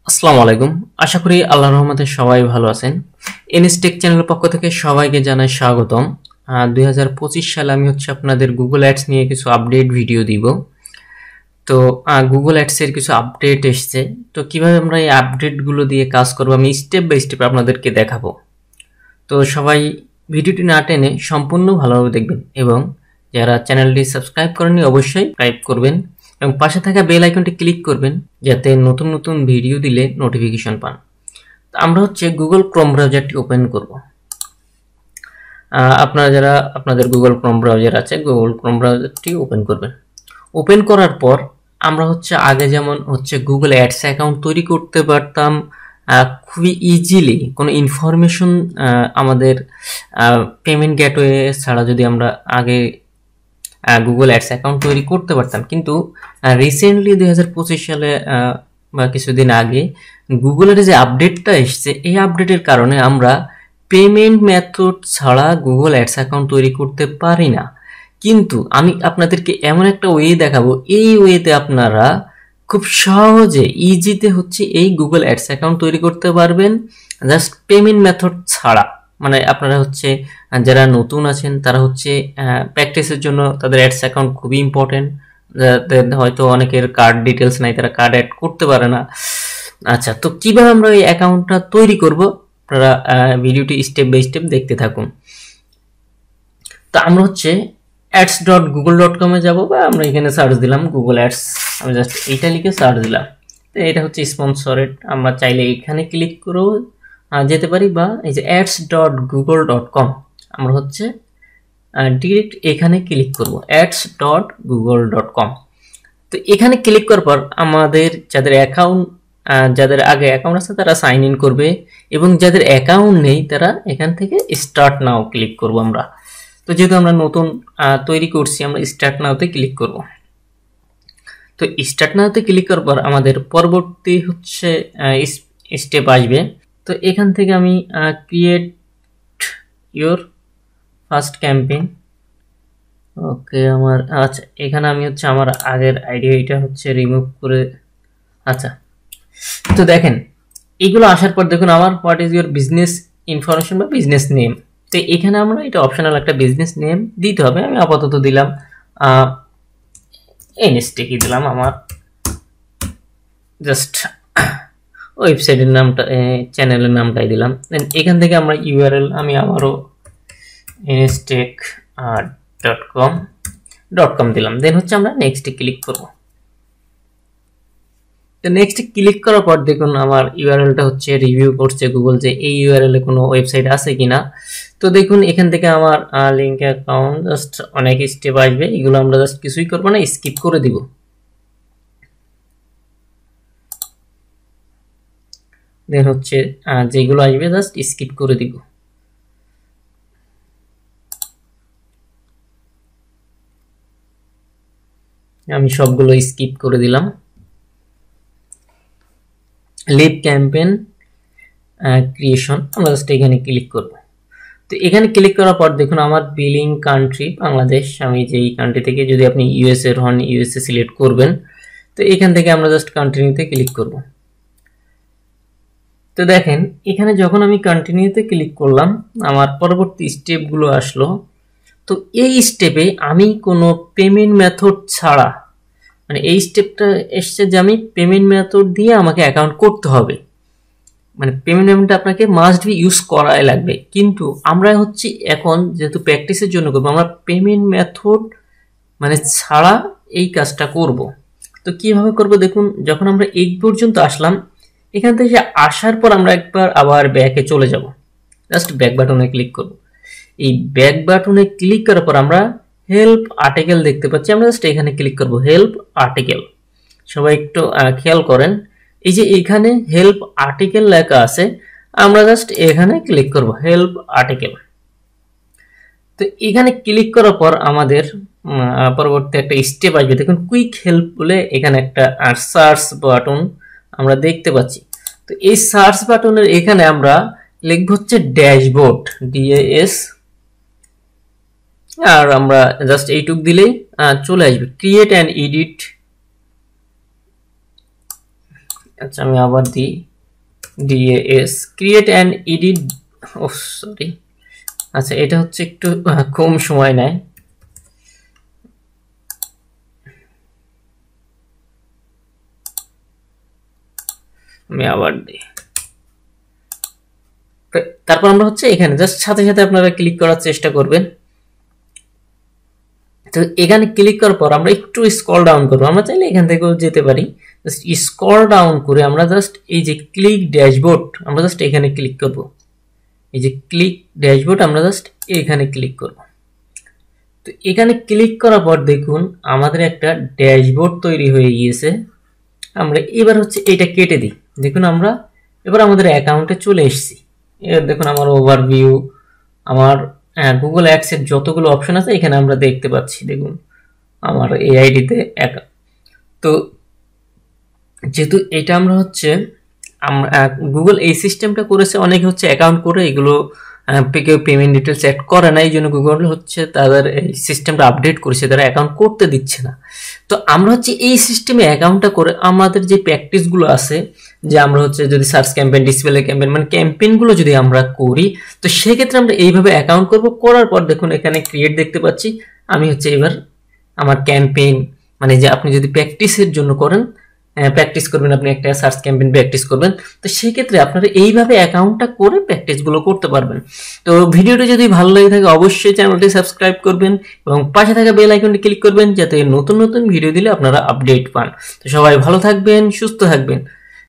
আসসালামু আলাইকুম। আশা করি আল্লাহর রহমতে সবাই ভালো আছেন। এনএসটেক চ্যানেলের পক্ষ থেকে সবাইকে জানাই স্বাগতম। 2025 সালে আমি আপনাদের গুগল অ্যাডস নিয়ে কিছু আপডেট ভিডিও দিব। তো গুগল অ্যাডস এর কিছু আপডেট এসছে। তো কিভাবে আমরা এই আপডেটগুলো দিয়ে কাজ করব আমি স্টেপ বাই স্টেপ আপনাদেরকে দেখাবো। তো সবাই ভিডিওটি না টেনে সম্পূর্ণ ভালোভাবে দেখবেন এবং যারা চ্যানেলটি সাবস্ক্রাইব করেননি অবশ্যই সাবস্ক্রাইব করবেন এবং পাশে থাকা বেল আইকনটি ক্লিক করবেন যাতে নতুন নতুন ভিডিও দিলে নোটিফিকেশন পান। তো আমরা গুগল ক্রোম ব্রাউজারটি ওপেন করব। আপনারা যারা আপনাদের গুগল ক্রোম ব্রাউজার আছে গুগল ক্রোম ব্রাউজারটি ওপেন করবেন। ওপেন করার পর আমরা আগে যেমন গুগল অ্যাডস অ্যাকাউন্ট তৈরি করতে পারতাম খুবই ইজিলি কোনো ইনফরমেশন আমাদের পেমেন্ট গেটওয়ে ছাড়া যদি আমরা আগে গুগল অ্যাডস অ্যাকাউন্ট তৈরি করতে পারতাম, কিন্তু রিসেন্টলি 2025 সালে বা কিছুদিন আগে গুগলের যে আপডেটটা এসছে এই আপডেটের কারণে আমরা পেমেন্ট মেথড ছাড়া গুগল অ্যাডস অ্যাকাউন্ট তৈরি করতে পারি না। কিন্তু আমি আপনাদেরকে এমন একটা ওয়ে দেখাবো, এই ওয়েতে আপনারা খুব সহজে ইজিতে এই গুগল অ্যাডস অ্যাকাউন্ট তৈরি করতে পারবেন জাস্ট পেমেন্ট মেথড ছাড়া। মানে আপনারা যারা নতুন আছেন তারা প্র্যাকটিসের জন্য তাদের অ্যাডস অ্যাকাউন্ট খুবই ইম্পর্টেন্ট। হয়তো অনেকের কার্ড ডিটেলস নাই, তারা কার্ড অ্যাড করতে পারে না। আচ্ছা, তো কিভাবে আমরা এই অ্যাকাউন্টটা তৈরি করব আপনারা ভিডিওটি স্টেপ বাই স্টেপ দেখতে থাকুন। তো আমরা ads.google.com এ যাব, বা আমরা এখানে সার্চ দিলাম গুগল অ্যাডস, আমি জাস্ট এইটা লিখে সার্চ দিলাম। তো এটা স্পন্সরেড, আমরা চাইলে এখানে ক্লিক করেও যেতে পারি, বা এই যে ads.google.com আমরা ডিরেক্ট এখানে ক্লিক করব ads.google.com। তো এখানে ক্লিক করার পর আমাদের যাদের আগে অ্যাকাউন্ট আছে তারা সাইন ইন করবে, এবং যাদের অ্যাকাউন্ট নেই তারা এখান থেকে স্টার্ট নাও ক্লিক করব আমরা। তো যেহেতু আমরা নতুন তৈরি করছি, আমরা স্টার্ট নাওতে ক্লিক করব। তো স্টার্ট নাওতে ক্লিক করার পর আমাদের পরবর্তী স্টেপ আসবে। তো এখান থেকে আমি ক্রিয়েট ইওর ফার্স্ট ক্যাম্পেইন, ওকে আমার আচ্ছা এখানে আমি আমার আগের আইডিয়া এটা রিমুভ করে। আচ্ছা, তো দেখেন এগুলো আসার পর দেখুন আমার what is your business information বা বিজনেস নেম। তো এখানে আমরা এটা অপশনাল একটা বিজনেস নেম দিতে হবে। আমি আপাতত দিলাম এনএসটেকই দিলাম, আমার জাস্ট ওয়েবসাইটের নামটা চ্যানেলের নামটাই দিলাম। দেন এখান থেকে আমরা ইউআরএল আমি আবারও nstek.com দিলাম। দেন আমরা নেক্সটে ক্লিক করব। তো নেক্সটে ক্লিক করার পর দেখুন আমার ইউআরএলটা রিভিউ করছে গুগল যে এই ইউআরএল এ কোনো ওয়েবসাইট আছে কিনা। তো দেখুন এখান থেকে আমার লিংক অ্যাকাউন্ট জাস্ট অনেক স্টেপ আসবে, এগুলো আমরা জাস্ট কিছুই করব না, স্কিপ করে দিব। দেন যেগুলো আসবে জাস্ট স্কিপ করে দিব। আমি সবগুলো স্কিপ করে দিলাম। লিভ ক্যাম্পেইন ক্রিয়েশন আমরা জাস্ট এখানে ক্লিক করব। তো এখানে ক্লিক করার পর দেখুন আমার বিলিং কান্ট্রি বাংলাদেশ, আমি যেই কান্ট্রি থেকে, যদি আপনি ইউএসএ হন ইউএসএ সিলেক্ট করবেন। তো এখান থেকে আমরা জাস্ট কন্টিনিউতে ক্লিক করব। তো দেখেন এখানে যখন আমি কন্টিনিউতে ক্লিক করলাম আমার পরবর্তী স্টেপগুলো আসলো। তো এই স্টেপে আমি কোনো পেমেন্ট মেথড ছাড়া, মানে এই স্টেপটা এসছে যে আমি পেমেন্ট মেথড দিয়ে আমাকে অ্যাকাউন্ট করতে হবে, মানে পেমেন্ট আপনাকে মাস্ট বি ইউজ করাই লাগবে। কিন্তু আমরা এখন যেহেতু প্র্যাকটিসের জন্য করবো, আমরা পেমেন্ট মেথড মানে ছাড়া এই কাজটা করব। তো কিভাবে করব দেখুন, যখন আমরা এই পর্যন্ত আসলাম, এখান থেকে আসার পর আমরা একবার আবার ব্যাকে চলে যাব, জাস্ট ব্যাক বাটনে ক্লিক করব। এই ব্যাক বাটনে ক্লিক করার পর আমরা হেল্প আর্টিকেল দেখতে পাচ্ছি, আমরা জাস্ট এখানে ক্লিক করব হেল্প আর্টিকেল। সবাই একটু খেয়াল করেন, এই যে এখানে হেল্প আর্টিকেল লেখা আছে, আমরা জাস্ট এখানে ক্লিক করব হেল্প আর্টিকেল। তো এখানে ক্লিক করার পর আমাদের পরবর্তী একটা স্টেপ আসবে। দেখুন কুইক হেল্প বলে এখানে একটা সার্চ বাটন আমরা দেখতে পাচ্ছি। তো এই সার্চ বাটনের এখানে আমরা লিখব ড্যাশবোর্ড DAS, আর আমরা জাস্ট এইটুক দিলেই চলে আসবে ক্রিয়েট অ্যান্ড এডিট আচ্ছা আমি আবার দিই DAS ক্রিয়েট অ্যান্ড এডিট। ও সরি, আচ্ছা এটা হচ্ছে একটু কম সময় নেয়। আমি আবার দিই। তারপর আমরা হচ্ছে এখানে জাস্ট সাথে সাথে আপনারা ক্লিক করার চেষ্টা করবেন। তো এখানে ক্লিক করার পর আমরা একটু স্ক্রল ডাউন করবো, আমরা চাইলে এখান থেকেও যেতে পারি। জাস্ট স্ক্রল ডাউন করে আমরা জাস্ট এই যে ক্লিক ড্যাশবোর্ড, আমরা জাস্ট এখানে ক্লিক করব। এই যে ক্লিক ড্যাশবোর্ড আমরা জাস্ট এখানে ক্লিক করব। তো এখানে ক্লিক করার পর দেখুন আমাদের একটা ড্যাশবোর্ড তৈরি হয়ে গিয়েছে। আমরা এবার হচ্ছে এটা কেটে দিই। দেখুন আমরা এবার আমাদের অ্যাকাউন্টে চলে এসেছি। এবার দেখুন আমার ওভারভিউ, আমার গুগল অ্যাডস এর যতগুলো অপশন আছে এখানে আমরা দেখতে পাচ্ছি। দেখুন আমার এই আইডিতে তো যেহেতু এটা আমরা হচ্ছে গুগল এই সিস্টেমটা করেছে, অনেকে হচ্ছে অ্যাকাউন্ট করে এগুলো কেউ পেমেন্ট ডিটেলস অ্যাড করে না, এই জন্য গুগল হচ্ছে তাদের এই সিস্টেমটা আপডেট করেছে, তারা অ্যাকাউন্ট করতে দিচ্ছে না। তো আমরা হচ্ছে এই সিস্টেমে অ্যাকাউন্টটা করে আমাদের যে প্র্যাকটিসগুলো আছে, যে আমরা হচ্ছে যদি সার্চ ক্যাম্পেইন, ডিসপ্লে ক্যাম্পেইন মানে ক্যাম্পেইনগুলো যদি আমরা করি, তো সেক্ষেত্রে আমরা এইভাবে অ্যাকাউন্ট করব। করার পর দেখুন এখানে ক্রিয়েট দেখতে পাচ্ছি। আমি হচ্ছে এবার আমার ক্যাম্পেইন মানে যে আপনি যদি প্র্যাকটিসের জন্য করেন, প্র্যাকটিস করবেন, আপনি একটা সার্চ ক্যাম্পেইন প্র্যাকটিস করবেন, তো সেই ক্ষেত্রে আপনারা এইভাবে অ্যাকাউন্টটা করে প্র্যাকটিসগুলো করতে পারবেন। তো ভিডিওটি যদি ভালো লাগে থাকে অবশ্যই চ্যানেলটি সাবস্ক্রাইব করবেন এবং পাশে থাকা বেল আইকনটি ক্লিক করবেন যাতে নতুন নতুন ভিডিও দিলে আপনারা আপডেট পান। তো সবাই ভালো থাকবেন, সুস্থ থাকবেন।